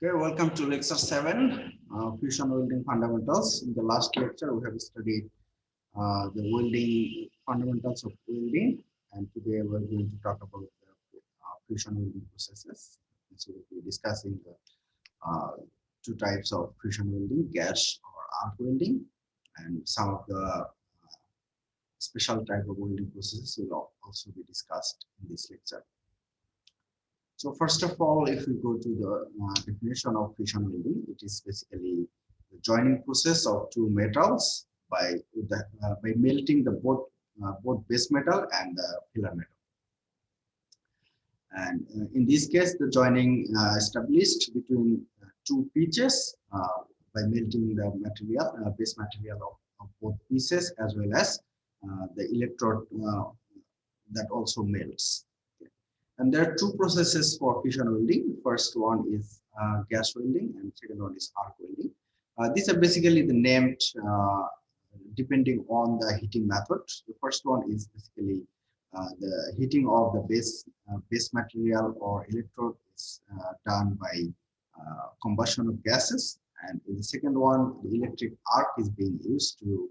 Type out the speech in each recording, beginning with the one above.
Okay, welcome to lecture 7, fusion welding fundamentals. In the last lecture, we have studied the welding fundamentals of welding, and today we're going to talk about the fusion welding processes. So we'll be discussing the two types of fusion welding, gas or arc welding, and some of the special type of welding processes will also be discussed in this lecture. So first of all, if we go to the definition of fusion welding, it is basically the joining process of two metals by melting the both base metal and the filler metal. And in this case, the joining established between two pitches by melting the material, base material of both pieces, as well as the electrode that also melts. And there are two processes for fusion welding. First one is gas welding, and second one is arc welding. These are basically the named depending on the heating method. The first one is basically the heating of the base material or electrode is done by combustion of gases, and in the second one, the electric arc is being used to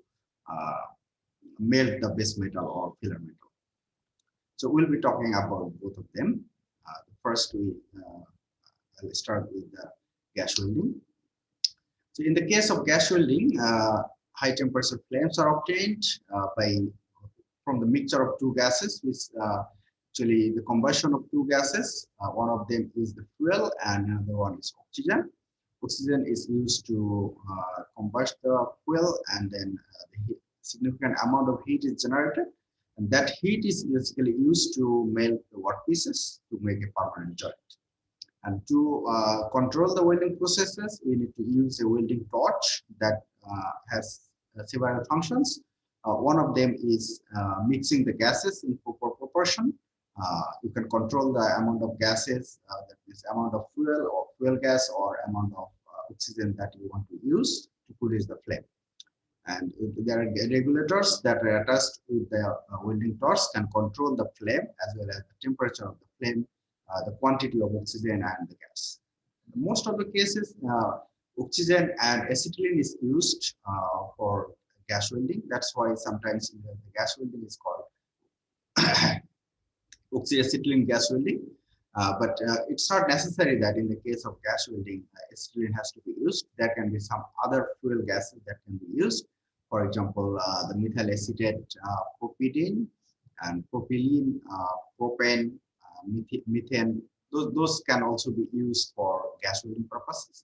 melt the base metal or filler metal. So we'll be talking about both of them. First, I'll start with the gas welding. So in the case of gas welding, high temperature flames are obtained from the mixture of two gases, which actually the combustion of two gases. One of them is the fuel, and another one is oxygen. Oxygen is used to combust the fuel, and then the significant amount of heat is generated. And that heat is basically used to melt the workpieces to make a permanent joint. And to control the welding processes, we need to use a welding torch that has several functions. One of them is mixing the gases in proper proportion. You can control the amount of gases, that is amount of fuel or fuel gas or amount of oxygen that you want to use to produce the flame. And there are regulators that are attached with the welding torch can control the flame as well as the temperature of the flame, the quantity of oxygen and the gas. In most of the cases, oxygen and acetylene is used for gas welding. That's why sometimes the gas welding is called oxyacetylene gas welding. But it's not necessary that in the case of gas welding, acetylene has to be used. There can be some other fuel gases that can be used. For example, the methyl acetate propylene and propylene, propane, methane. Those can also be used for gas welding purposes.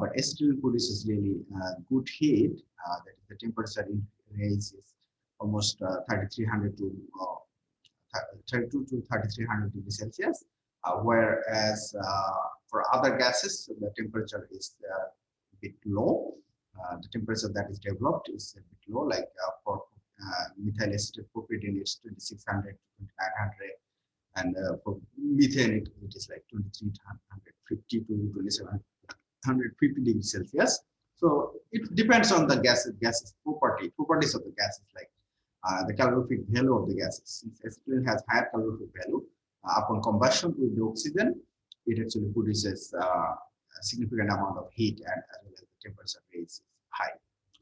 But acetylene produces really good heat. That is, the temperature range is almost 3300 to 32 to 3300 degrees Celsius. Whereas for other gases, the temperature is a bit low. The temperature that is developed is a bit low, like for methyl acetate propylene, it's 2600 to 2900, and for methane, it is like 2350 to 2750 degrees Celsius. So it depends on the gases properties of the gases, like the calorific value of the gases. Since acetylene has higher calorific value, upon combustion with the oxygen, it actually produces a significant amount of heat, and as well as the temperature is high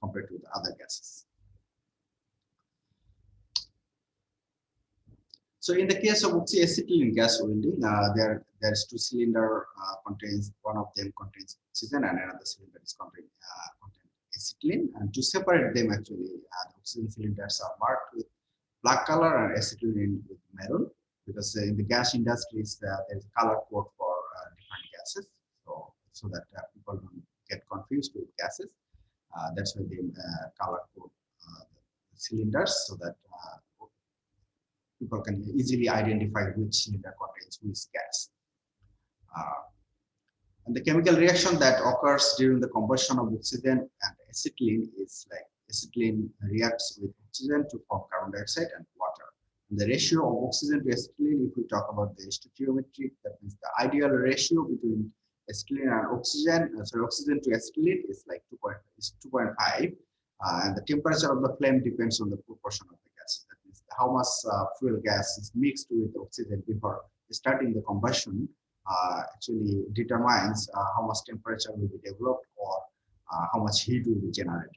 compared to the other gases. So in the case of oxyacetylene gas welding, there's two cylinder contains, one of them contains oxygen and another cylinder is contain acetylene. And to separate them, actually, the oxygen cylinders are marked with black color and acetylene with maroon, because in the gas industries there's a color code for different gases, so that people don't get confused with gases. That's why they color code the cylinders, so that people can easily identify which cylinder contains which gas. And the chemical reaction that occurs during the combustion of oxygen and acetylene is like acetylene reacts with oxygen to form carbon dioxide and water. And the ratio of oxygen to acetylene, if we talk about the stoichiometry, that means the ideal ratio between acetylene and oxygen, oxygen to acetylene is like 2.5. And the temperature of the flame depends on the proportion of the gas. That means how much fuel gas is mixed with oxygen before starting the combustion actually determines how much temperature will be developed or how much heat will be generated.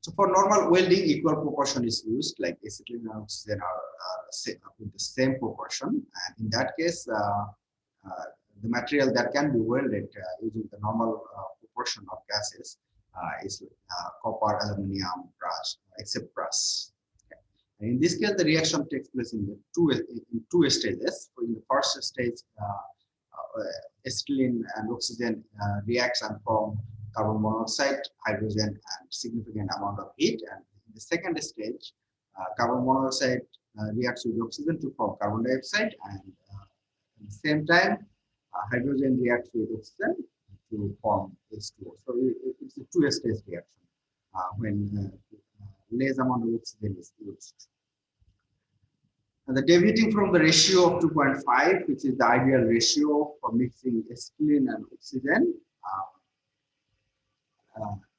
So for normal welding, equal proportion is used, like acetylene and oxygen are with the same proportion. And in that case, the material that can be welded using the normal proportion of gases is copper, aluminum, brass, except brass. Okay. And in this case, the reaction takes place in the two stages. So in the first stage, acetylene and oxygen reacts and form carbon monoxide, hydrogen, and significant amount of heat. And in the second stage, carbon monoxide reacts with oxygen to form carbon dioxide, and at the same time, hydrogen reacts with oxygen to form H2O. So it's a two-stage reaction when less amount of oxygen is used. And the deviating from the ratio of 2.5, which is the ideal ratio for mixing acetylene and oxygen,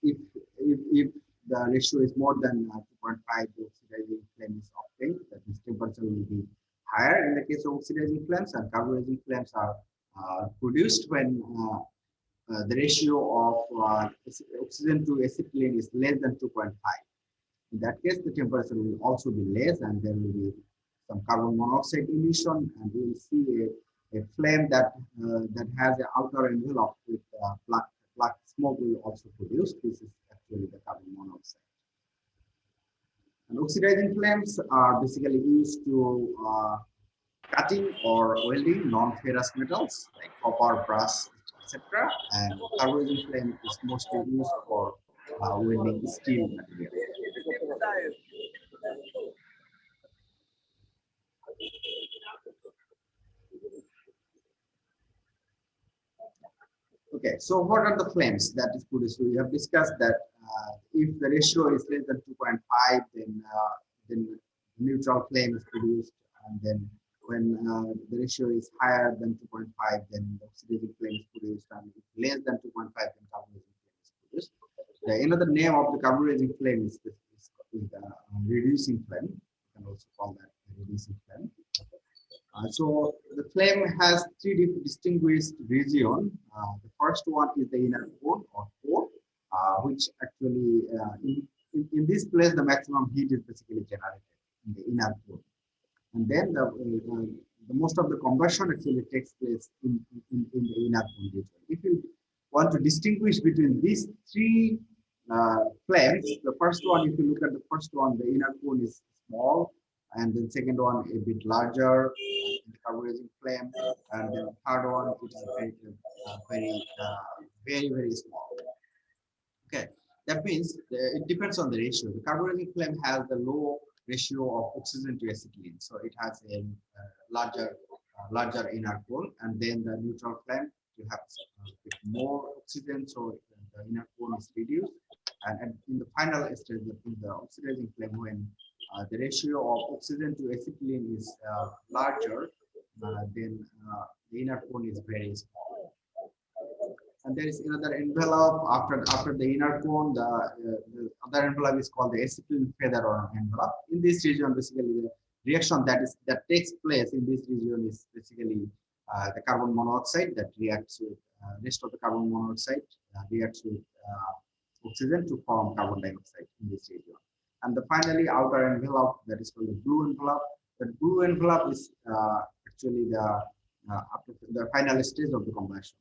if the ratio is more than 2.5, the oxidizing flame is obtained. That means temperature will be higher in the case of oxidizing flames, and carburizing flames are produced when the ratio of oxygen to acetylene is less than 2.5. In that case, the temperature will also be less, and there will be some carbon monoxide emission, and we will see a flame that has an outer envelope with black smoke will also produce. This is actually the carbon monoxide. And oxidizing flames are basically used to cutting or welding non-ferrous metals like copper, brass, etc. And carburizing flame is mostly used for welding steel material. Okay, so what are the flames that is produced? We have discussed that if the ratio is less than 2.5, then the neutral flame is produced, and then when the ratio is higher than 2.5, then the oxidizing flame is produced, and if less than 2.5, then carburizing flame is produced. Another name of the carburizing flame is the reducing flame. You can also call that the reducing flame. So the flame has three distinguished regions. The first one is the inner core or core, which actually in this place the maximum heat is basically generated in the inner core, and then the most of the combustion actually takes place in the inner core region. If you want to distinguish between these three flames, the first one, if you look at the first one, the inner core is small, and then second one a bit larger, the carburizing flame, and then third one it is very small. Okay, that means it depends on the ratio. The carburizing flame has the low ratio of oxygen to acetylene, so it has a larger inner core, and then the neutral flame you have a bit more oxygen, so the inner core is reduced, and in the final stage, in the oxidizing flame, when the ratio of oxygen to acetylene is larger, then the inner cone is very small. And there is another envelope after the inner cone. The other envelope is called the acetylene feather or envelope. In this region, basically the reaction that takes place in this region is basically the carbon monoxide that reacts with rest of the carbon monoxide reacts with oxygen to form carbon dioxide in this region. And the finally outer envelope, that is called the blue envelope. The blue envelope is actually after the final stage of the combustion.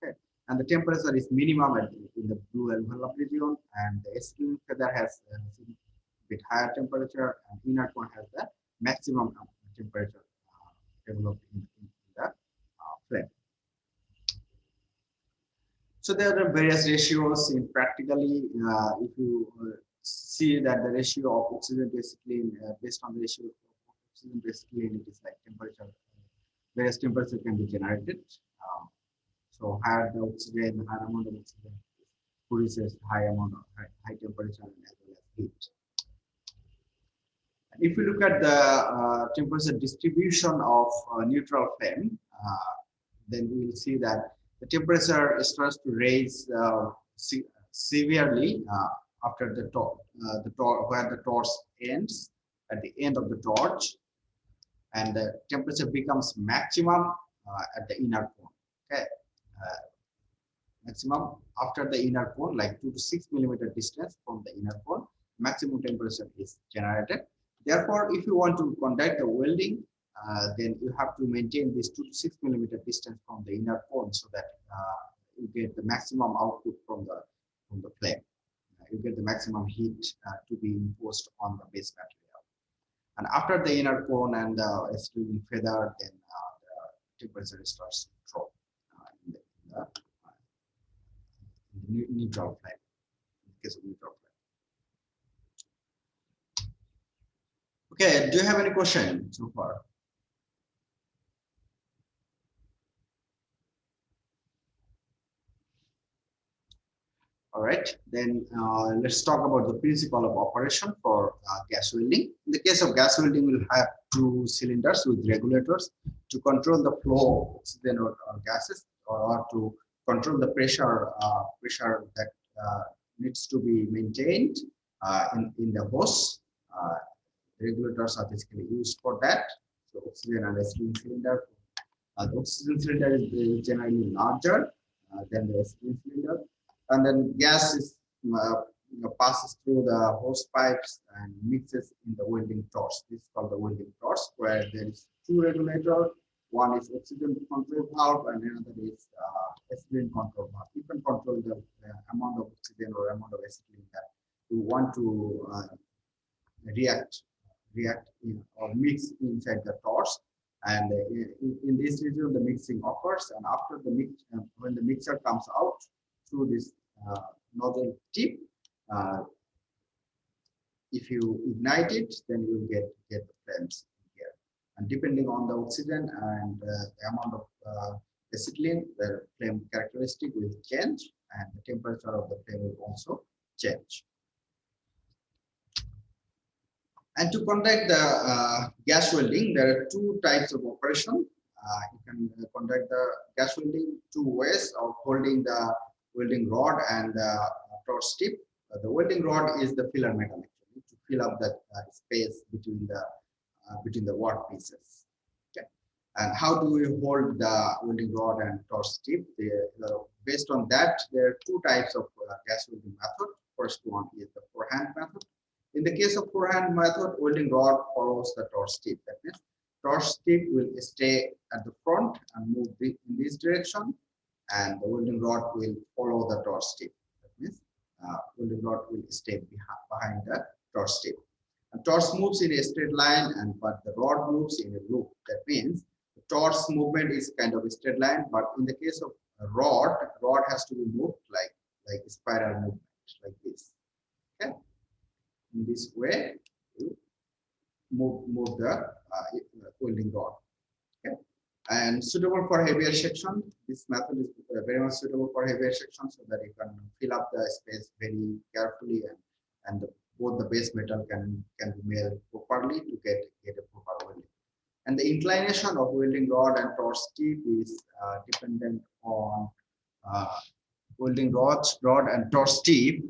Okay, and the temperature is minimum in the blue envelope region, and the acetylene feather has a bit higher temperature, and inner core has the maximum temperature developed in the flame. So there are various ratios in practically. If you see that the ratio of oxygen to acetylene, based on the ratio of oxygen to acetylene, it is like temperature. Various temperature can be generated. So higher the oxygen, higher amount of oxygen produces high amount of high temperature and as well as heat. And if you look at the temperature distribution of neutral flame, then we will see that the temperature starts to raise severely after where the torch ends, at the end of the torch, and the temperature becomes maximum at the inner cone. Okay, uh, maximum after the inner cone, like 2 to 6 millimeter distance from the inner cone, maximum temperature is generated. Therefore, if you want to conduct the welding, then you have to maintain this 2 to 6 millimeter distance from the inner cone so that you get the maximum output from the flame. You get the maximum heat to be imposed on the base material. And after the inner cone and the extruding feather, then the temperature starts to drop in the neutral flame. In the case of neutral flame. Okay, do you have any question so far? All right, then let's talk about the principle of operation for gas welding. In the case of gas welding, we'll have two cylinders with regulators to control the flow of oxygen or gases, or to control the pressure that needs to be maintained in the hose. Regulators are basically used for that. So oxygen and acetylene cylinder. The oxygen cylinder is generally larger than the acetylene cylinder, and then gas is passes through the hose pipes and mixes in the welding torch. This is called the welding torch, where there is two regulators. One is oxygen control valve, and another is acetylene control valve. You can control the amount of oxygen or amount of acetylene that you want to react or mix inside the torch. And in this region, the mixing occurs, and after the mix, when the mixture comes out through this nozzle tip, if you ignite it, then you will get the flames here. And depending on the oxygen and the amount of acetylene, the flame characteristic will change, and the temperature of the flame will also change. And to conduct the gas welding, there are two types of operation. You can conduct the gas welding two ways of holding the welding rod and the torch tip. The welding rod is the filler metal actually, to fill up the space between the work pieces. Okay. And how do we hold the welding rod and torch tip? Based on that, there are two types of gas welding method. First one is the forehand method. In the case of forehand method, welding rod follows the torch tip. That means torch tip will stay at the front and move in this direction, and the welding rod will follow the torch tip. That means welding rod will stay behind the torch tip. And torch moves in a straight line, but the rod moves in a loop. That means the torch movement is kind of a straight line, but in the case of a rod has to be moved like a spiral movement, like this. Okay. In this way, you move the welding rod. Okay, and suitable for heavier section. This method is very much suitable for heavier section, so that you can fill up the space very carefully, and both the base metal can be made properly to get a proper welding. And the inclination of welding rod and torch tip is dependent on welding rod and torch tip.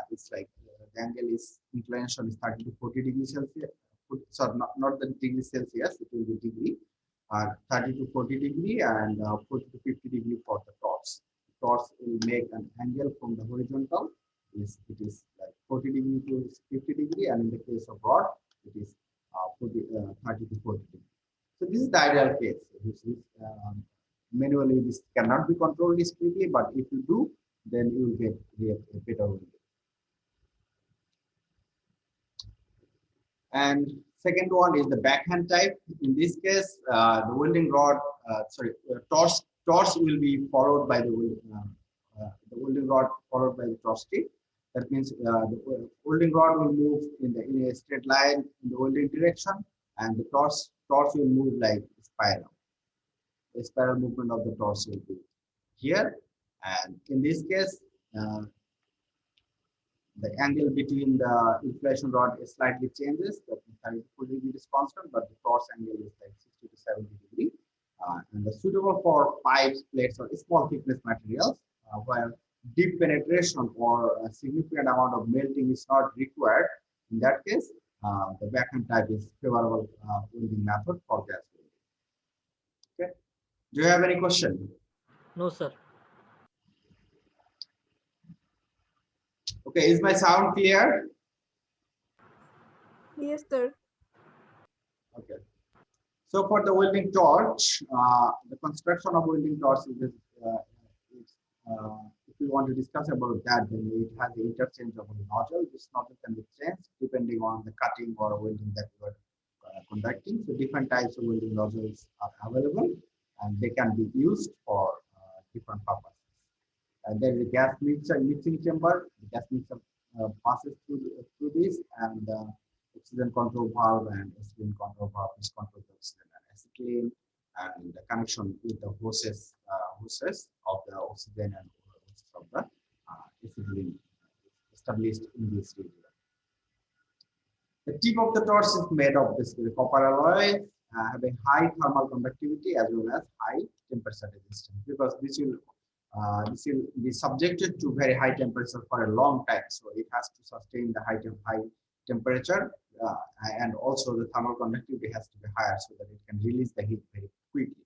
It's like the angle is inclination is 30 to 40 degrees Celsius. Sorry, not the degree Celsius, it will be degree. 30 to 40 degree and 40 to 50 degree for the torch. The torch will make an angle from the horizontal. It is like 40 degree to 50 degree, and in the case of rod, it is 30 to 40 degree. So this is the ideal case. This is, manually, this cannot be controlled discreetly, but if you do, then you will get a better welding. And second one is the backhand type. In this case, the welding rod, torch will be followed by the welding rod followed by the torch tip. That means the welding rod will move in a straight line in the welding direction, and the torch will move like a spiral. The spiral movement of the torch will be here, and in this case, the angle between the inflation rod is slightly changes. That is 30 to 40 degree is constant, but the torch angle is like 60 to 70 degree. And the suitable for pipes, plates, or small thickness materials, where deep penetration or a significant amount of melting is not required. In that case, the backhand type is favorable welding method for gas welding. Okay. Do you have any question? No, sir. Okay. Is my sound clear? Yes, sir. Okay. So for the welding torch, the construction of welding torch if you want to discuss about that, then it has the interchangeable nozzle. This nozzle can be changed depending on the cutting or welding that you are conducting. So different types of welding nozzles are available, and they can be used for different purposes. And there is a gas mixing chamber. The gas mixer passes through this, and oxygen control valve and acetylene control valve is control the oxygen and acetylene, and the connection with the hoses of the oxygen and hoses of the acetylene established in this region. The tip of the torch is made of this copper alloy, having high thermal conductivity as well as high temperature resistance, because this will be subjected to very high temperature for a long time. So it has to sustain the high temperature, and also the thermal conductivity has to be higher so that it can release the heat very quickly.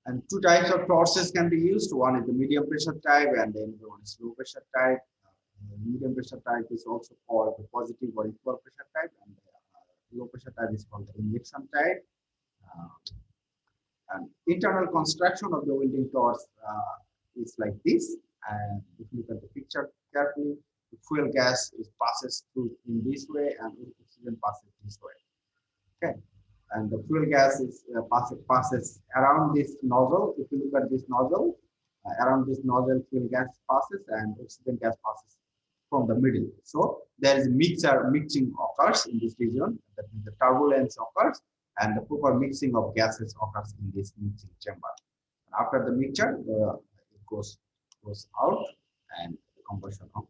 And two types of torches can be used. One is the medium pressure type, and then the one is low pressure type. Medium pressure type is also called the positive or equal pressure type, and the low pressure type is called the injection type. And internal construction of the welding torch is like this. And if you look at the picture carefully, the fuel gas passes through in this way, and oxygen passes this way. Okay, and the fuel gas is passes around this nozzle. If you look at this nozzle, around this nozzle, fuel gas passes, and oxygen gas passes from the middle. So there is mixing occurs in this region. That means the turbulence occurs, and the proper mixing of gases occurs in this mixing chamber. After the mixture, it goes out, and the combustion occurs.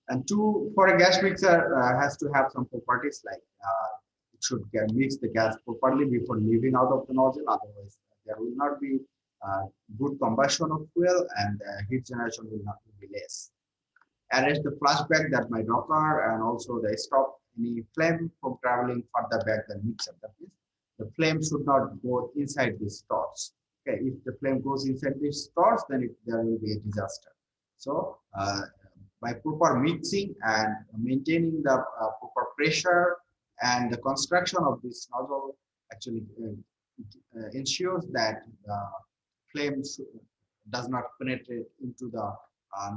And for a gas mixer has to have some properties, like it should mix the gas properly before leaving out of the nozzle. Otherwise, there will not be good combustion of fuel, and heat generation will not be less. Arrest the flashback that might occur, and also they stop any flame from traveling further back than mixer. That means the flame should not go inside this torch. Okay, if the flame goes inside this torch, then there will be a disaster. So by proper mixing and maintaining the proper pressure and the construction of this nozzle actually ensures that the flame does not penetrate into the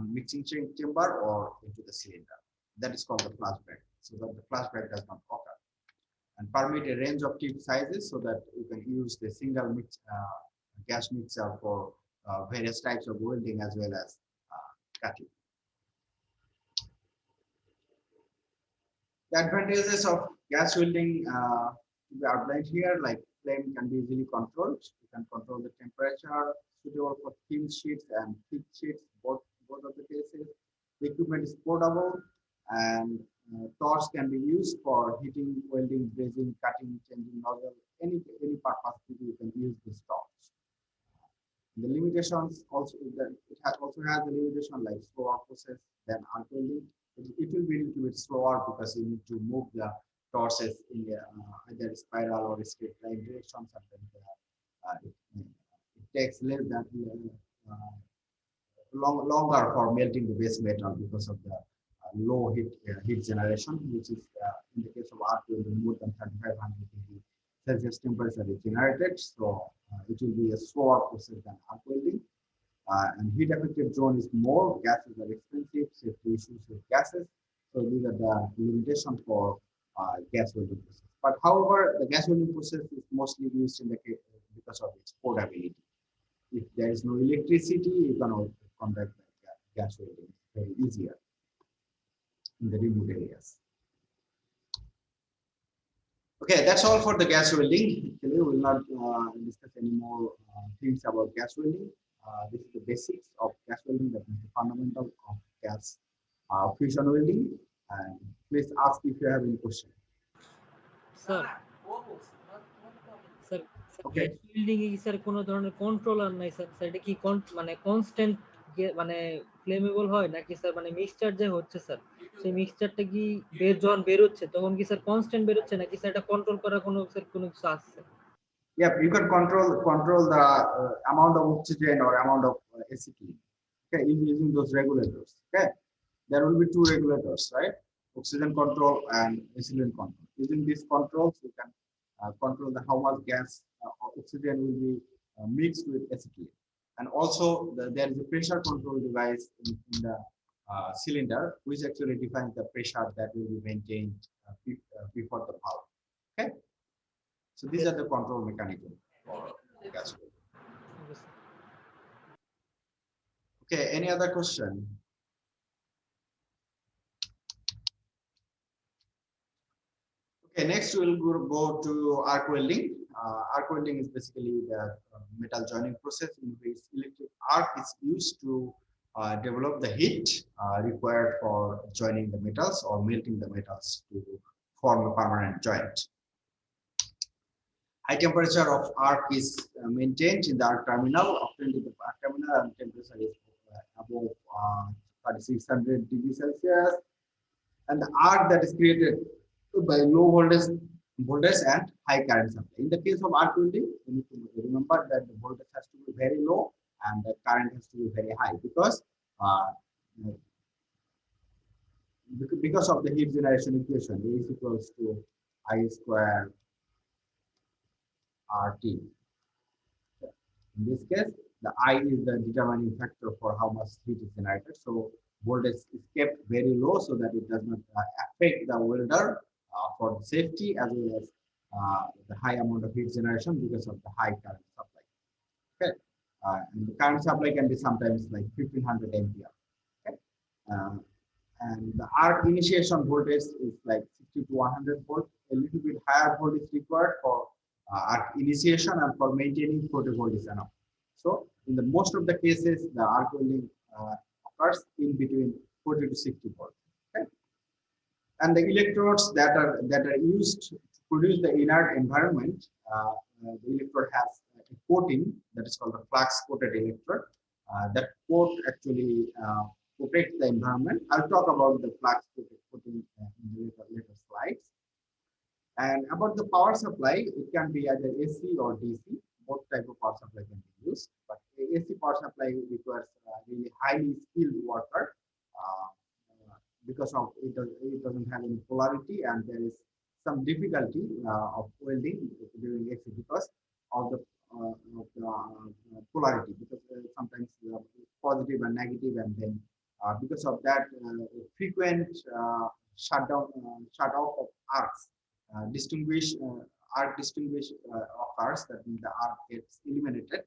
mixing chamber or into the cylinder. That is called the flashback, so that the flashback does not occur. And permit a range of tip sizes so that you can use the single gas mixer for various types of welding as well as cutting. The advantages of gas welding to be outlined here, like flame can be easily controlled. You can control the temperature, suitable for thin sheets and thick sheets, both of the cases. The equipment is portable, and torch can be used for heating, welding, brazing, cutting, changing nozzle, any purpose you can use this torch. The limitations also, also has the limitation like slower process than arc welding. It will be a little bit slower because you need to move the torches in either spiral or straight line directions, and it takes less than longer for melting the base metal because of the low heat generation, which is in the case of arc welding more than 3500 degree Celsius temperature is generated. So it will be a slower process than arc welding. And heat effective zone is more, gases are expensive, safety issues with gases. So these are the limitations for gas welding process. But however, the gas welding process is mostly used in the case because of its portability. If there is no electricity, you can also conduct gas welding very easier in the remote areas. Okay, that's all for the gas welding. Actually, we will not discuss any more things about gas welding. This is the basics of gas welding, that is the fundamental of gas fusion welding. And please ask if you have any question. Sir, sir Okay. Gas welding এ কি sir কোনো ধরনের controller নাই sir? Sir এটা কি মানে constant মানে flammable হয় নাকি স্যার মানে মিক্সচার যে হচ্ছে স্যার সেই মিক্সচারটা কি যখন বের হচ্ছে তখন কি স্যার কনস্ট্যান্ট বের হচ্ছে নাকি স্যার এটা কন্ট্রোল করার কোনো স্যার কোনো কিছু আছে? Yeah, you can control the amount of oxygen or amount of acetylene. Okay, using those regulators. Okay, there will be two regulators, right? Oxygen control and acetylene control. Using these controls, you can control how much gas or oxygen will be mixed with acetylene. And also, there is a pressure control device in the cylinder, which actually defines the pressure that will be maintained before the valve. Okay, so these are the control mechanism for gas. Okay, any other question? Okay, next we'll go to arc welding. Arc welding is basically the metal joining process in which electric arc is used to develop the heat required for joining the metals or melting the metals to form a permanent joint. High temperature of arc is maintained in the arc terminal. Often in the arc terminal, and temperature is above 3600 degrees Celsius, and the arc that is created by low voltage and high current supply. In the case of arc welding, you need to remember that the voltage has to be very low and the current has to be very high uh, because of the heat generation equation. A is equals to I square RT. In this case, the I is the determining factor for how much heat is generated. So voltage is kept very low so that it does not affect the welder for safety, as well as the high amount of heat generation because of the high current supply. Okay, and the current supply can be sometimes like 1500 ampere. Okay, and the arc initiation voltage is like 60 to 100 volt. A little bit higher voltage required for arc initiation, and for maintaining 40 volt is enough. So in the most of the cases, the arc welding occurs in between 40 to 60 volt. Okay? And the electrodes that are used to produce the inert environment, the electrode has a coating that is called the flux coated electrode. That coat actually protects the environment. I'll talk about the flux coating in the later slides. And about the power supply, it can be either AC or DC. Both type of power supply can be used, but AC power supply requires really highly skilled worker because of it doesn't have any polarity, and there is some difficulty of welding during AC because of the polarity, because sometimes positive and negative, and then because of that frequent shut off of arcs arc distinguish occurs. That means the arc gets eliminated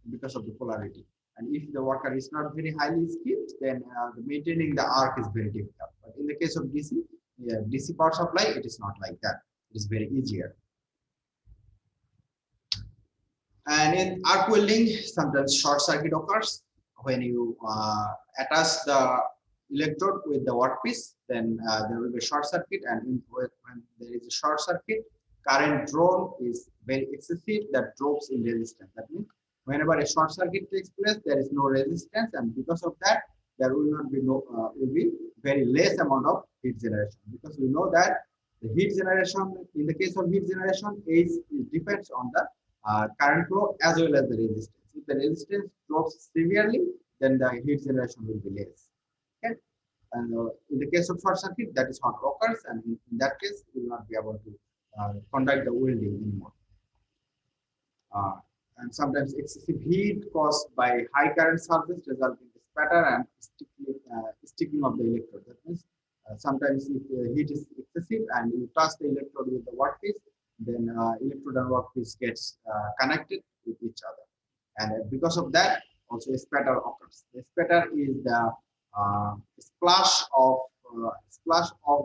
because of the polarity. And if the worker is not very highly skilled, then maintaining the arc is very difficult. But in the case of DC, DC power supply, it is not like that. It is very easier. And in arc welding, sometimes short circuit occurs when you attach the electrode with the workpiece. Then there will be a short circuit, and when there is a short circuit, current draw is very excessive. That drops in resistance. That means whenever a short circuit takes place, there is no resistance, and because of that, there will not be will be very less amount of heat generation, because we know that the heat generation, in the case of heat generation, is depends on the current flow as well as the resistance. If the resistance drops severely, then the heat generation will be less. Okay, and in the case of short circuit, that is what occurs, and in that case, you will not be able to conduct the welding anymore. And sometimes excessive heat caused by high current surface result in spatter and sticking of the electrode. That means sometimes if the heat is excessive and you touch the electrode with the workpiece, then electrode and workpiece gets connected with each other, and because of that, also a spatter occurs. The spatter is the splash of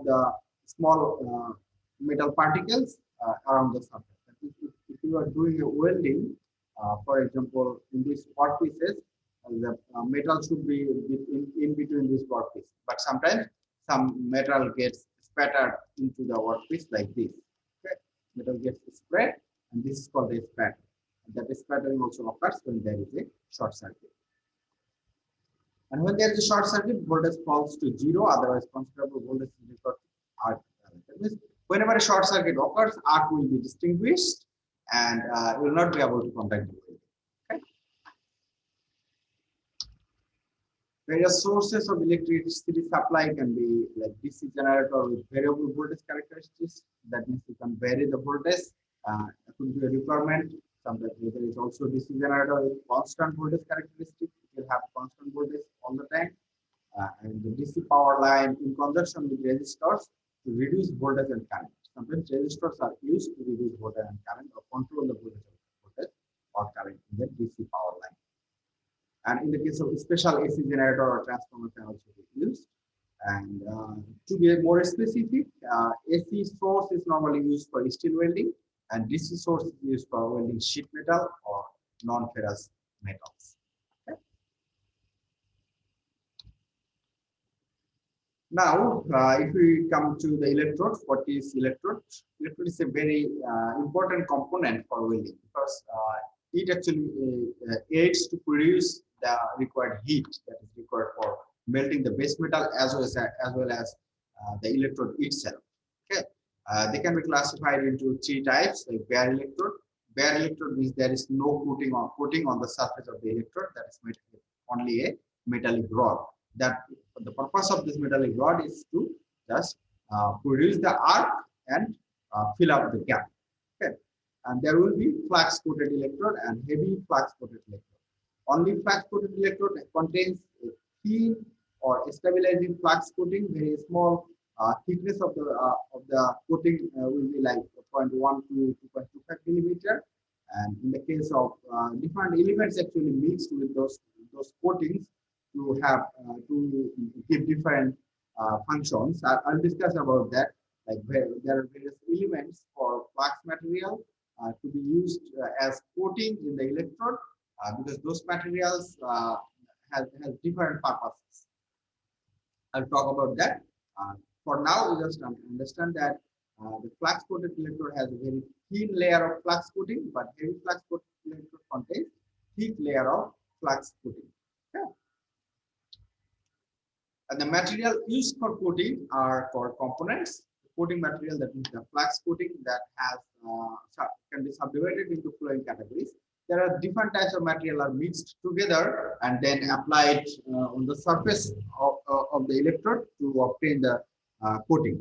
the small metal particles around the surface. That means if you are doing a welding, for example, in these workpieces, the metal should be in between this workpiece. But sometimes some metal gets spattered into the workpiece like this. Okay? Metal gets spread, and this is called a spatter. That spattering also occurs when there is a short circuit. And when there is a short circuit, voltage falls to zero, otherwise considerable voltage is required to arc. That means whenever a short circuit occurs, arc will be distinguished and will not be able to contact the welding. Okay. Various sources of electricity supply can be like DC generator with variable voltage characteristics. That means you can vary the voltage according to a requirement. Sometimes there is also DC generator with constant voltage characteristic. It will have constant voltage all the time. And the DC power line in conjunction with resistors to reduce voltage and current. Sometimes resistors are used to reduce voltage and current or control the voltage or current in the DC power line. And in the case of special AC generator or transformer can also be used. And to be more specific, AC source is normally used for steel welding, and DC source is used for welding sheet metal or non-ferrous metals. Okay. Now, if we come to the electrode, what is electrode? Electrode is a very important component for welding because it actually aids to produce the required heat that is required for melting the base metal as well as the electrode itself. Okay, they can be classified into three types: like bare electrode. Bare electrode means there is no coating on the surface of the electrode. That is only a metallic rod. That the purpose of this metallic rod is to just produce the arc and fill up the gap. Okay, and there will be flux coated electrode and heavy flux coated electrode. Only flux coated electrode contains a thin or stabilizing flux coating. Very small thickness of the coating will be like 0.1 to 2.25 millimeter. And in the case of different elements actually mixed with those coatings to have to give different functions. I'll discuss about that. Like there are various elements for flux material to be used as coating in the electrode. Because those materials have different purposes. I'll talk about that. For now, we just understand that the flux coated electrode has a very thin layer of flux coating, but heavy flux coated electrode contains thick layer of flux coating. Okay. And the material used for coating are called components. The coating material, that means the flux coating, that has can be subdivided into following categories. There are different types of material are mixed together and then applied on the surface of the electrode to obtain the coating.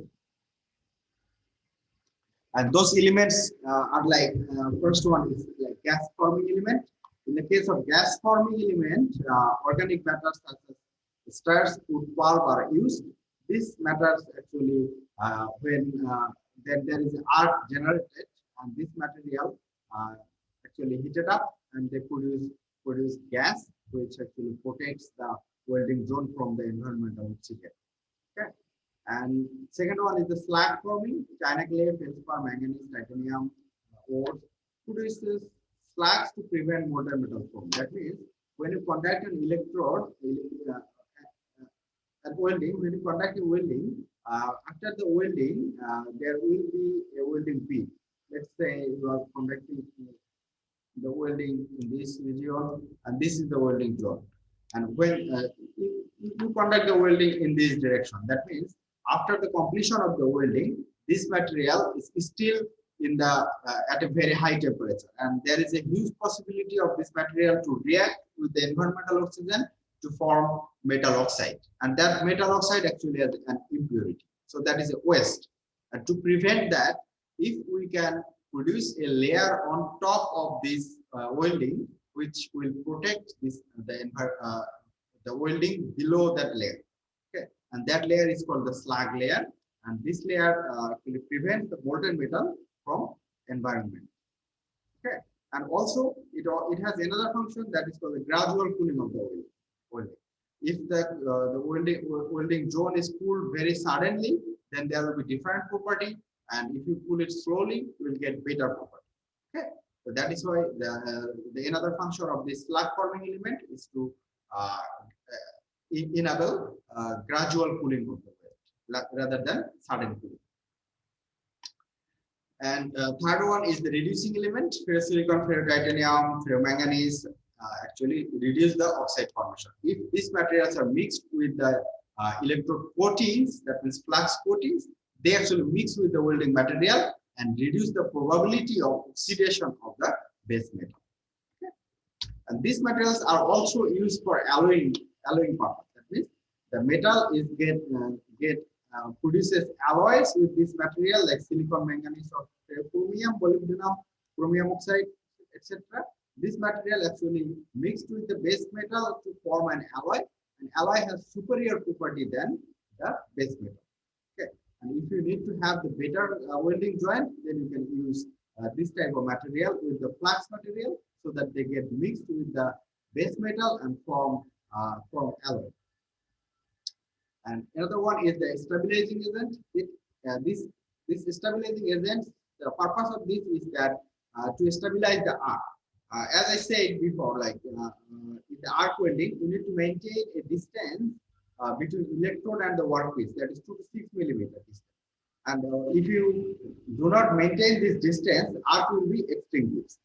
And those elements are like first one is like gas forming element. In the case of gas forming element, organic matters such as starch, wood pulp are used. These matters actually when there is arc generated, and this material actually heated up and they produce gas which actually protects the welding zone from the environmental oxygen. Okay. And second one is the slag forming. China clay, feldspar, manganese, titanium ores produces slags to prevent molten metal form. That means when you conduct an electrode at welding, when you conduct a welding, after the welding, there will be a welding bead. Let's say you are conducting the welding in this region, and this is the welding zone. And when you conduct the welding in this direction, that means after the completion of the welding, this material is still in the at a very high temperature, and there is a huge possibility of this material to react with the environmental oxygen to form metal oxide, and that metal oxide actually has an impurity. So that is a waste. And to prevent that, if we can produce a layer on top of this welding, which will protect this the welding below that layer. Okay, and that layer is called the slag layer, and this layer actually prevents the molten metal from environment. Okay, and also it has another function that is called the gradual cooling of the welding. If the welding zone is cooled very suddenly, then there will be different property, and if you cool it slowly, you will get better property. Okay, so that is why the another function of this slag forming element is to enable gradual cooling of the weld rather than sudden cooling. And third one is the reducing element: ferrosilicon, ferrotitanium, ferromanganese, actually reduce the oxide formation. If these materials are mixed with the electrode coatings, that means flux coatings, they actually mix with the welding material and reduce the probability of oxidation of the base metal. Okay? And these materials are also used for alloying purpose. That means the metal is produces alloys with this material like silicon, manganese, or chromium, molybdenum, chromium oxide, etc. This material actually mixed with the base metal to form an alloy. An alloy has superior property than the base metal. Okay, and if you need to have the better welding joint, then you can use this type of material with the flux material, so that they get mixed with the base metal and form alloy. And another one is the stabilizing agent. This stabilizing agent, the purpose of this is that to stabilize the arc. As I said before, like in the arc welding, you need to maintain a distance between electrode and the workpiece, that is 2 to 6 millimeter distance. And if you do not maintain this distance, arc will be extinguished.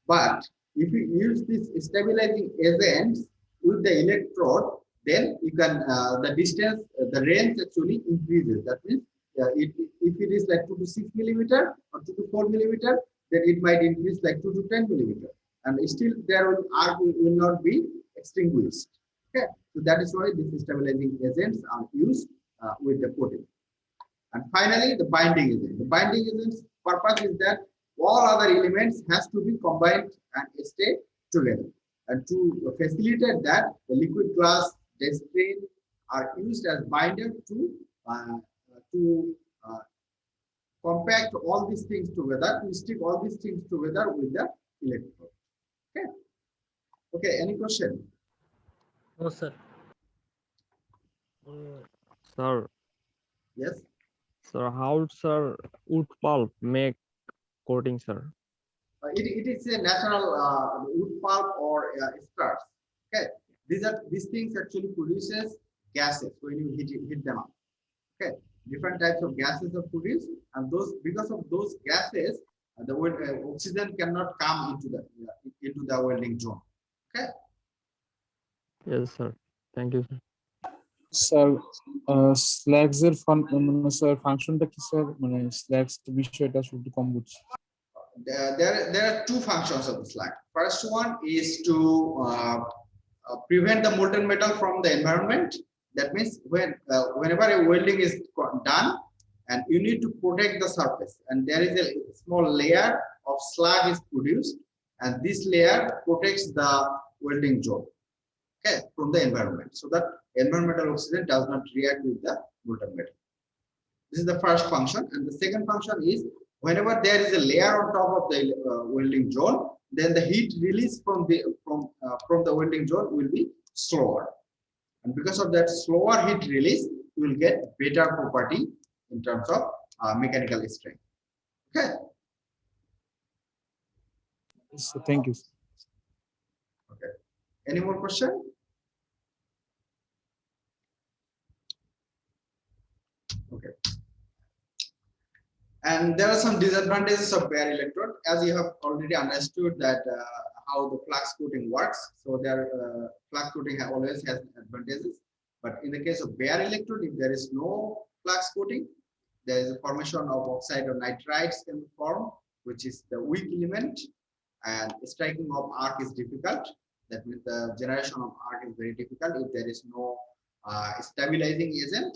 But if you use this stabilizing agent with the electrode, then you can the distance, the range actually increases. That means if it is like 2 to 6 millimeter or 2 to 4 millimeter, then it might increase like 2 to 10 millimeter, and still there will arc will not be extinguished. Okay, so that is why these stabilizing agents are used with the coating. And finally, the binding agent. The binding agent's purpose is that all other elements has to be combined and stay together. And to facilitate that, the liquid glass dextrine are used as binder to compact all these things together, to stick all these things together with the electrode. Okay. Okay. Any question? No, sir. Sir, Yes. sir, how sir wood pulp make coating, sir? It is a natural wood pulp or starch. Okay. These things actually produces gases when you heat them up. Okay. Different types of gases are produced, and because of those gases, the oxygen cannot come into the welding zone. Okay. Yes, sir. Thank you, sir. Sir slags এর sir ফাংশনটা কি sir, মানে স্ল্যাগস বিষয়টা শুধু কম বুঝছি। There are two functions of the slag. First one is to prevent the molten metal from the environment. That means whenever a welding is done, and you need to protect the surface, and there is a small layer of slag is produced, and this layer protects the welding job, okay, from the environment, so that environmental oxygen does not react with the molten metal. This is the first function, and the second function is whenever there is a layer on top of the welding zone, then the heat release from the welding zone will be slower, and because of that slower heat release, you will get better property in terms of mechanical strength. Okay. So thank you. Okay. Any more question? Okay. And there are some disadvantages of bare electrode, as you have already understood that how the flux coating works. So their flux coating always has advantages, but in the case of bare electrode, if there is no flux coating, there is a formation of oxide or nitrides can form, which is the weak element, and striking of arc is difficult. That means the generation of arc is very difficult if there is no stabilizing agent.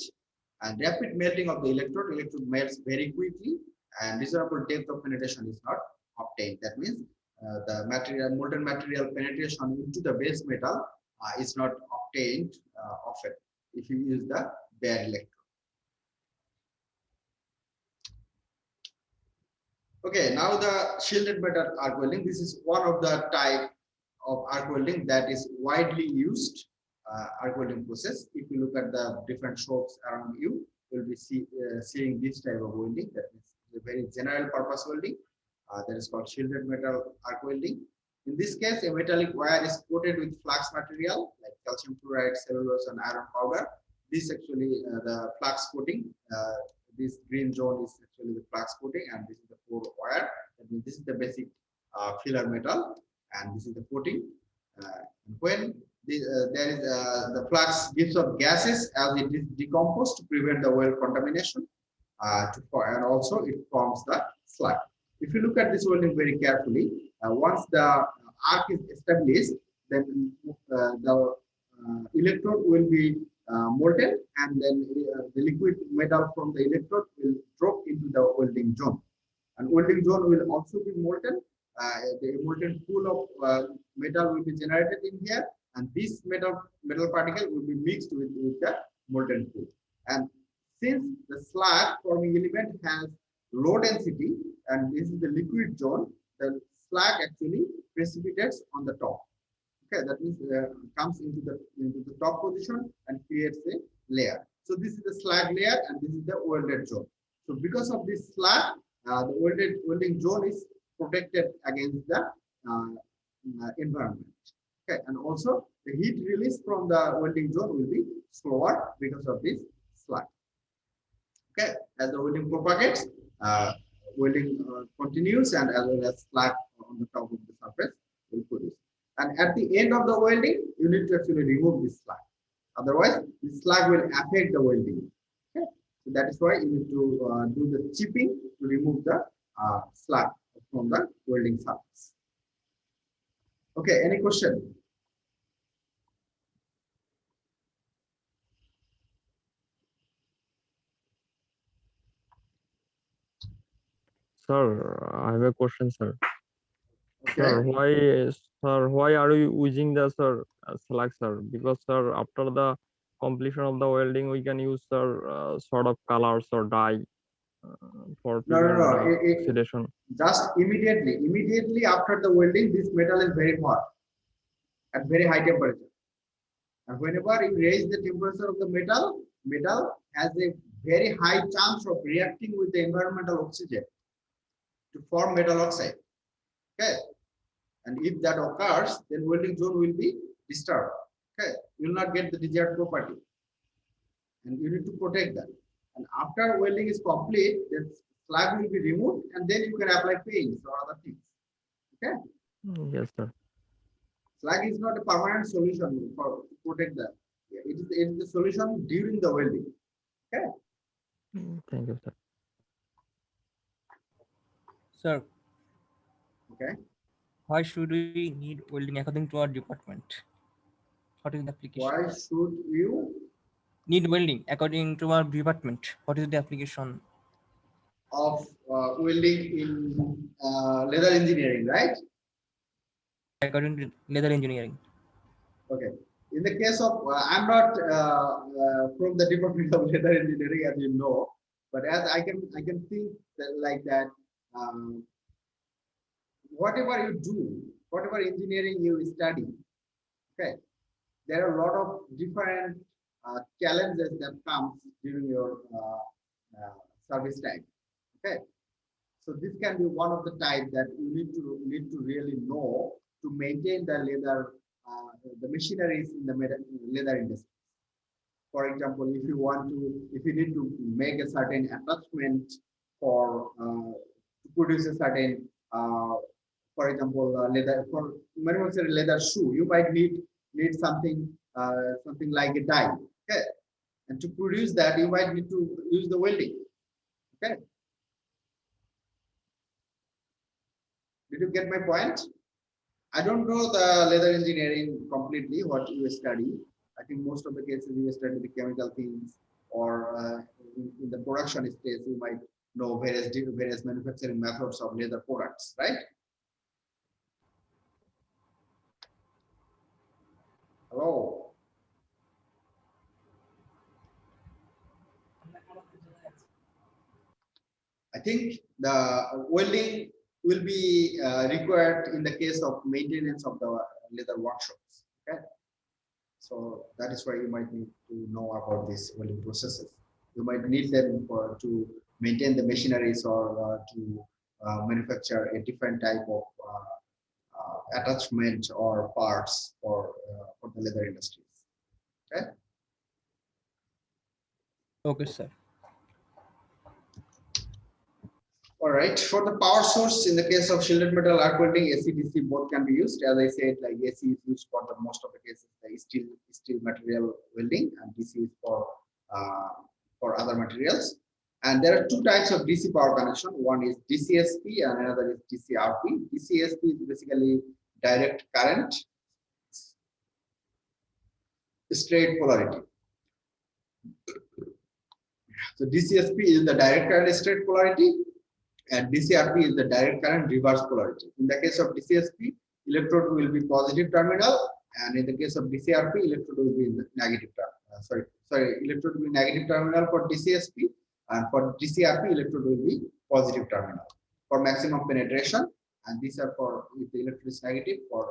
And rapid melting of the electrode melts very quickly, and reasonable depth of penetration is not obtained. That means the molten material penetration into the base metal is not obtained often if you use the bare electrode. Okay, now the shielded metal arc welding. This is one of the type of arc welding that is widely used arc welding process. If you look at the different shops around you, will be seeing this type of welding. That is a very general purpose welding that is called shielded metal arc welding. In this case, a metallic wire is coated with flux material like calcium chloride, cellulose, and iron powder. This actually the flux coating. This green zone is actually the flux coating, and this is the core wire. That means this is the basic filler metal, and this is the coating. When there is the flux gives off gases as it is decomposed to prevent the oil contamination, and also it forms the slag. If you look at this welding very carefully, once the arc is established, then the electrode will be molten, and then the liquid metal from the electrode will drop into the welding zone. And welding zone will also be molten. The molten pool of metal will be generated in here, and this metal particle will be mixed with the molten pool. And since the slag forming element has low density, and this is the liquid zone, the slag actually precipitates on the top. Okay, that means comes into the top position and creates a layer. So this is the slag layer, and this is the welded zone. So because of this slag, the welding zone is protected against the environment. Okay, and also the heat release from the welding zone will be slower because of this slag. Okay, as the welding propagates, welding continues, and as well as slag on the top of the surface will produce. And at the end of the welding, you need to actually remove this slag. Otherwise, this slag will affect the welding. Okay, so that is why you need to do the chipping to remove the slag from the welding surface. Okay, any question? Sir, I have a question, sir. Okay. Sir, why are you using the slag, sir? Because sir, after the completion of the welding, we can use sort of colors or dye for No, prevent the it, oxidation. just immediately after the welding, this metal is very hot at very high temperature. And whenever you raise the temperature of the metal has a very high chance of reacting with the environmental oxygen to form metal oxide. Okay. And if that occurs, then welding zone will be disturbed. Okay. You will not get the desired property. And you need to protect that. And after welding is complete, the slag will be removed, and then you can apply paints or other things. Okay. Yes, sir. Slag is not a permanent solution for to protect that. It is the solution during the welding. Okay. Thank you, sir. Sir, Okay. why should we need welding according to our department? What is the application? Why should you Need welding according to our department? What is the application? of welding in leather engineering, right? According to leather engineering. Okay. In the case of, I'm not from the department of leather engineering, as you know, but as I can think that like that. Whatever you do, whatever engineering you study, okay, there are a lot of different challenges that comes during your service time. Okay, so this can be one of the type that you need to really know to maintain the leather, the machineries in the leather industry. For example, if you need to make a certain attachment for to produce a certain, for example, leather for manufacture leather shoe, you might need something something like a dye. Okay, and to produce that, you might need to use the welding. Okay, did you get my point? I don't know the leather engineering completely what you study. I think most of the cases you study the chemical things, or in the production stage you might know various manufacturing methods of leather products, right? Hello. I think the welding will be required in the case of maintenance of the leather workshops. Okay, so that is why you might need to know about these welding processes. You might need them to maintain the machineries, or to manufacture a different type of attachment or parts for the leather industries. Okay. Okay, sir. All right, for the power source, in the case of shielded metal arc welding, AC, DC both can be used. As I said, like AC is used for the most of the cases, the steel material welding, and DC is for other materials. And there are two types of DC power connection. One is DCSP and another is DCRP. DCSP is basically direct current, straight polarity. So DCSP is the direct current straight polarity, and DCRP is the direct current reverse polarity. In the case of DCSP, electrode will be positive terminal, and in the case of DCRP, electrode will be in the negative terminal. Electrode will be negative terminal for DCSP, and for DCRP, electrode will be positive terminal for maximum penetration. And these are for if the electrode is negative for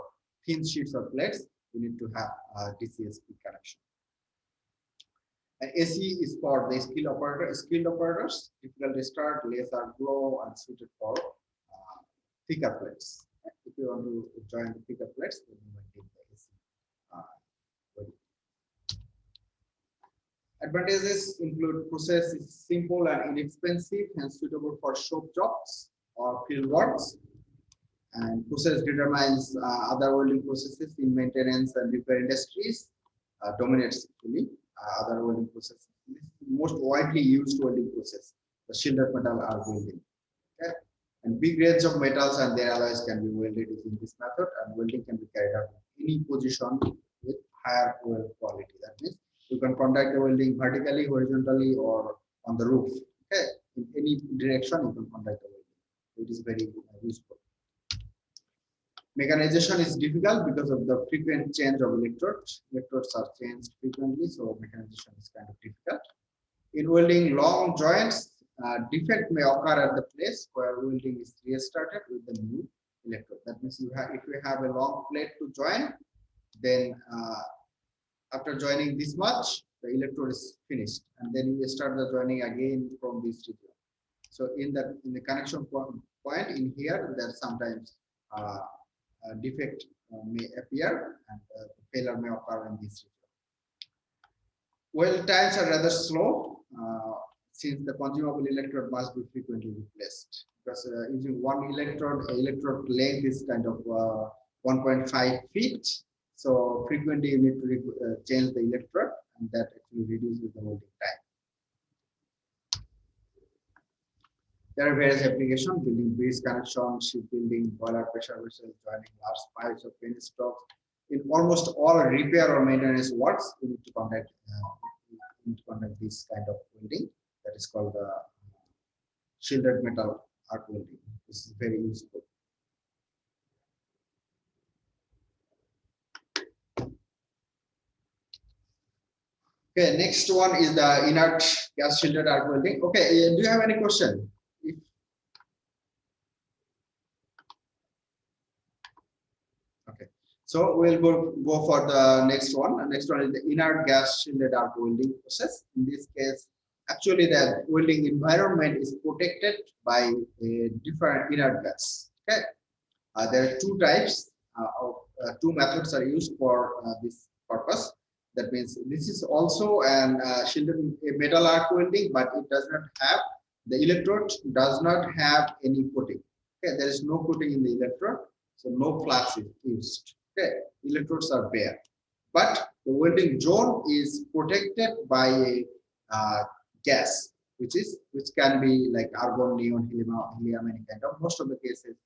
thin sheets or plates, we need to have a DCSP connection. And AC is for the skilled operators, difficult start, laser glow, and suited for thicker plates. If you want to join the thicker plates, then you might need the AC. Advantages include process is simple and inexpensive and suitable for shop jobs or field works. And process determines other welding processes in maintenance and repair industries. Dominates actually. Other welding processes. Most widely used welding process, the shielded metal arc welding. Okay, and big range of metals and their alloys can be welded using this method, and welding can be carried out in any position with higher weld quality. That means you can conduct the welding vertically, horizontally, or on the roof. Okay, in any direction you can conduct the welding. It is very useful. Mechanization is difficult because of the frequent change of electrodes. Electrodes are changed frequently, so mechanization is kind of difficult. In welding long joints, defect may occur at the place where welding is restarted with the new electrode. That means if you have a long plate to join, then after joining this much, the electrode is finished, and then you start the joining again from this region. So in the connection point in here, there sometimes defect may appear, and failure may occur in this region. Weld times are rather slow since the consumable electrode must be frequently replaced, because using one electrode length is kind of 1.5 feet. So frequently you need to change the electrode, and that actually reduces the welding time. There are various applications: building bridge connection, shipbuilding, boiler pressure vessels, joining large pipes of penstocks. In almost all repair or maintenance works, you need to conduct this kind of welding. That is called the shielded metal arc welding. This is very useful. Okay, next one is the inert gas shielded arc welding. Okay, do you have any question? Okay, so we'll go for the next one. The next one is the inert gas shielded arc welding process. In this case, actually the welding environment is protected by a different inert gas. Okay, there are two types of two methods are used for this purpose. That means this is also an shielded metal arc welding, but it does not have, the electrode does not have any coating. Okay, there is no coating in the electrode, so no flux is used. Okay, electrodes are bare, but the welding zone is protected by a gas, which can be like argon, neon, helium, any kind of. Most of the cases,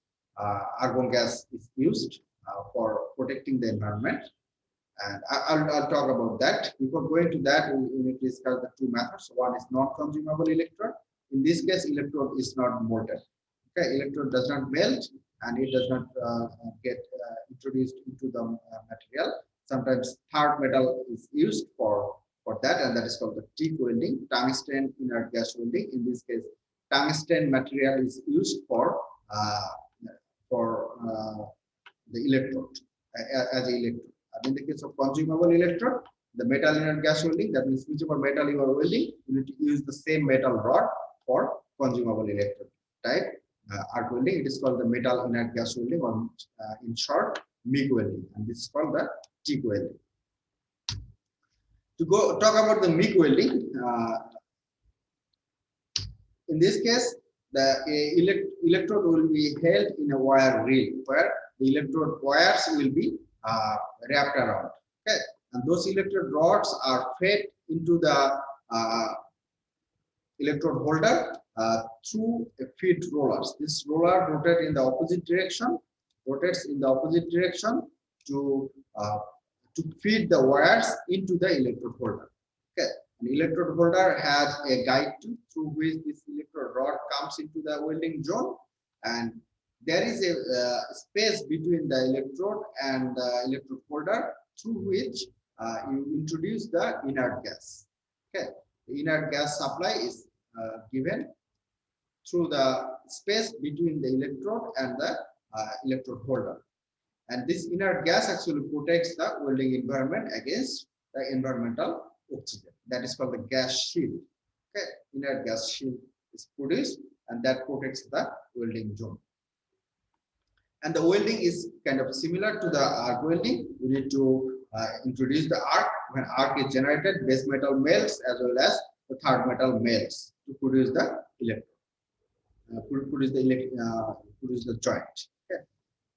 argon gas is used for protecting the environment. And I'll talk about that. Before going to that, we need to discuss the two methods. One is non-consumable electrode. In this case, electrode is not molten. Okay, electrode does not melt, and it does not get introduced into the material. Sometimes third metal is used for that, and that is called the TIG welding, tungsten inert gas welding. In this case, tungsten material is used for the electrode as an electrode. And in the case of consumable electrode, the metal inert gas welding, that means whichever metal you are welding, you need to use the same metal rod for consumable electrode type arc welding. It is called the metal inert gas welding, or in short, MIG welding, and this is called the TIG welding. To talk about the MIG welding, in this case, the electrode will be held in a wire reel where the electrode wires will be wrapped around. Okay, and those electrode rods are fed into the electrode holder through a feed rollers. This roller rotates in the opposite direction, to feed the wires into the electrode holder. Okay, an electrode holder has a guide tube through which this electrode rod comes into the welding zone, and there is a space between the electrode and the electrode holder through which you introduce the inert gas. Okay, the inert gas supply is given through the space between the electrode and the electrode holder, and this inert gas actually protects the welding environment against the environmental oxygen. That is called the gas shield. Okay, inert gas shield is produced, and that protects the welding zone. And the welding is kind of similar to the arc welding. We need to introduce the arc. When arc is generated, base metal melts as well as the third metal melts to produce the electrode, produce the joint. Okay.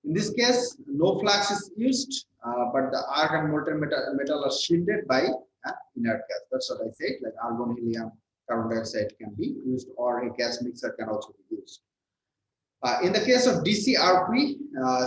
In this case, no flux is used, but the arc and molten metal are shielded by inert gas. That's what I said. Like argon, helium, carbon dioxide can be used, or a gas mixer can also be used. In the case of DCRP,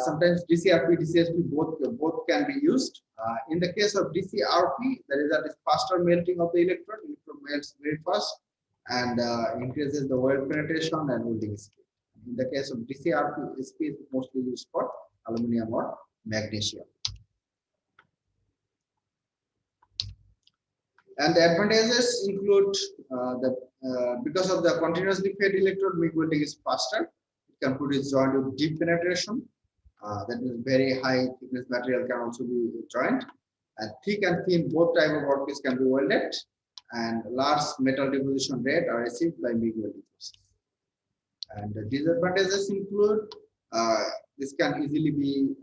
sometimes DCRP, DCSP both can be used. In the case of DCRP, there is a faster melting of the electrode. Electrode melts very fast and increases the weld penetration and welding speed. In the case of DCRP, SP is mostly used for aluminum or magnesium. And the advantages include because of the continuously fed electrode, MIG welding is faster. Can produce joint with deep penetration. That means very high thickness material can also be joined. And thick and thin, both type of workpiece can be welded. And large metal deposition rate are achieved by MIG welding process. And the disadvantages include this can easily be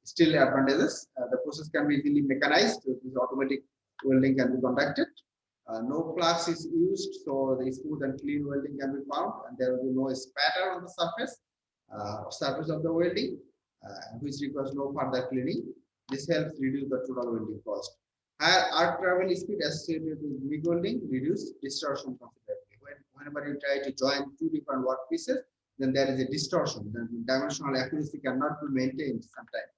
still advantages. The process can be easily mechanized. So this automatic welding can be conducted. No flux is used, so the smooth and clean welding can be found, and there will be no spatter on the surface of the welding, which requires no further cleaning. This helps reduce the total welding cost. Higher arc travel speed associated with MIG welding reduce distortion considerably. Whenever you try to join two different work pieces, then there is a distortion. Then dimensional accuracy cannot be maintained sometimes.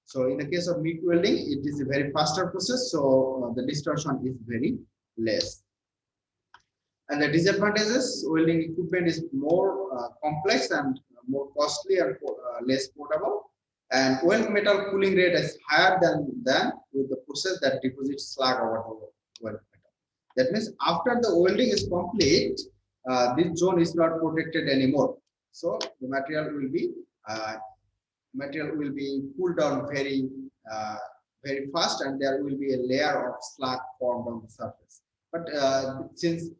So in the case of MIG welding, it is a very faster process, so the distortion is very less. And the disadvantages: welding equipment is more complex and more costly and less portable, and weld metal cooling rate is higher than with the process that deposits slag over the weld metal. That means after the welding is complete, this zone is not protected anymore, so the material will be cooled down very fast, and there will be a layer of slag formed on the surface. But since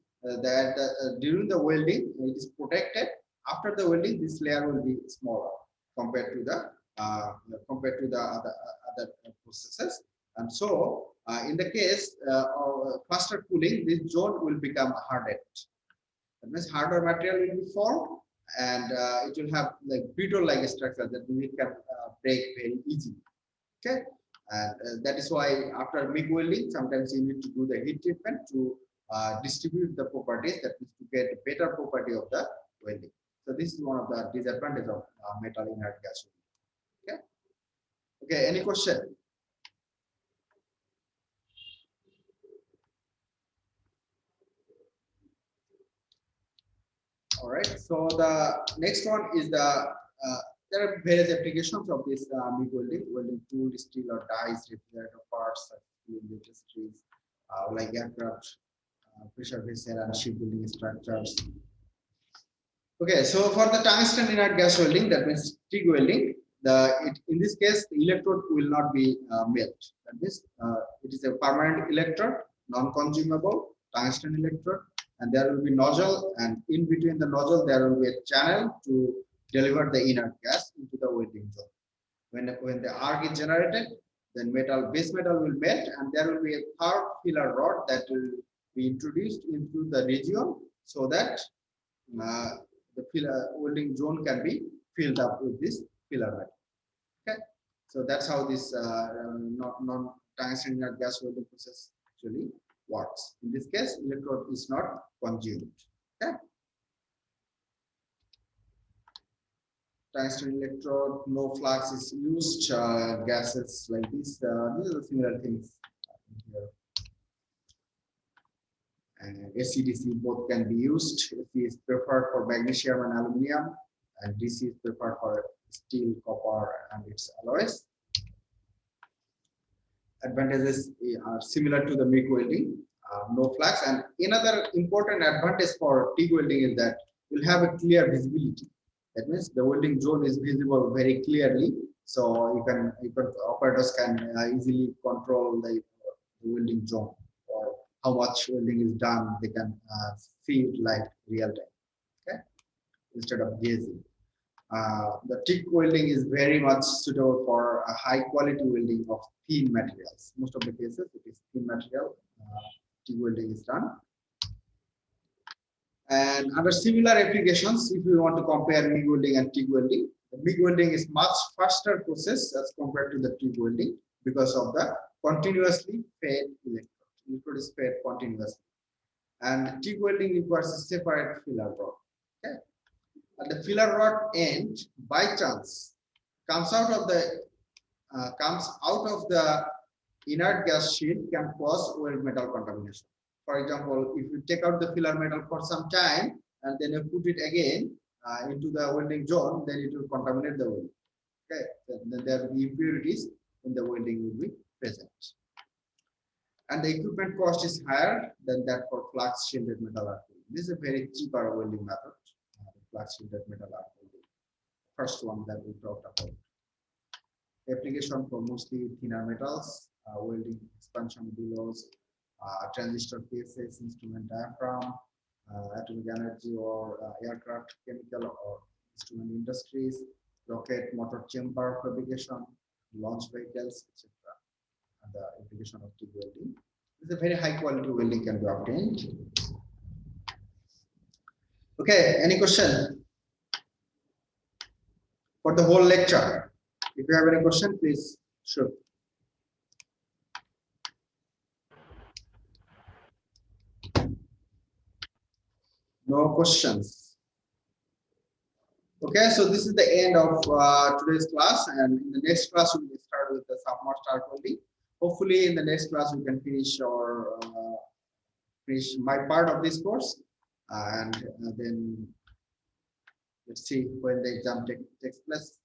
during the welding it is protected, after the welding this layer will be smaller compared to the other processes. And so in the case of faster cooling, this zone will become hardened. That means harder material will be formed, and it will have like brittle-like structure that we can break very easily. Okay. And that is why after MIG welding, sometimes you need to do the heat treatment to distribute the properties, that is to get a better property of the welding. So this is one of the disadvantages of metal inert gas welding. Okay. Okay. Any question? All right. So the next one is there are various applications of this MIG welding tool, steel or dies, refrigerator parts, industries like aircraft, pressure vessel, and shipbuilding structures. Okay, so for the tungsten inert gas welding, that means TIG welding, in this case the electrode will not be melt. That means it is a permanent electrode, non-consumable tungsten electrode, and there will be nozzle, and in between the nozzle there will be a channel to deliver the inert gas into the welding zone. When the arc is generated, then base metal will melt, and there will be a third filler rod that will be introduced into the region, so that the welding zone can be filled up with this filler metal. Okay, so that's how this non-tungsten inert gas welding process actually works. In this case, electrode is not consumed. Okay, tungsten electrode, no flux is used. Gases like this, these are the similar things here. And AC/DC both can be used. AC is preferred for magnesium and aluminum, and DC is preferred for steel, copper, and its alloys. Advantages are similar to the MIG welding, no flux. And another important advantage for TIG welding is that you'll have a clear visibility. That means the welding zone is visible very clearly, so operators can easily control the welding zone, or how much welding is done. They can see it like real time, okay, instead of gazing. The TIG welding is very much suitable for a high quality welding of thin materials. Most of the cases it is thin material. TIG welding is done. And under similar applications, if we want to compare MIG welding and TIG welding, the MIG welding is much faster process as compared to the TIG welding because of the continuously fed electrode. Electrode is fed continuously, and TIG welding requires a separate filler rod. Okay, and the filler rod end by chance comes out of the inert gas shield can cause weld metal contamination. For example, if you take out the filler metal for some time and then you put it again into the welding zone, then it will contaminate the welding. Okay, then there will be impurities in the welding will be present. And the equipment cost is higher than that for flux shielded metal arc welding. This is a very cheaper welding method, flux shielded metal arc welding. First one that we talked about. Application for mostly thinner metals, welding expansion bellows, transistor cases, instrument diaphragm, atomic energy or aircraft, chemical or instrument industries, rocket motor chamber fabrication, launch vehicles, etc. And the application of TIG welding. This is a very high quality welding can be obtained. Okay, any question for the whole lecture? If you have any question, please shoot. No questions. Okay, so this is the end of today's class, and in the next class we will start with the submerged arc welding. Hopefully, in the next class we can finish my part of this course, and then let's see when the exam takes place.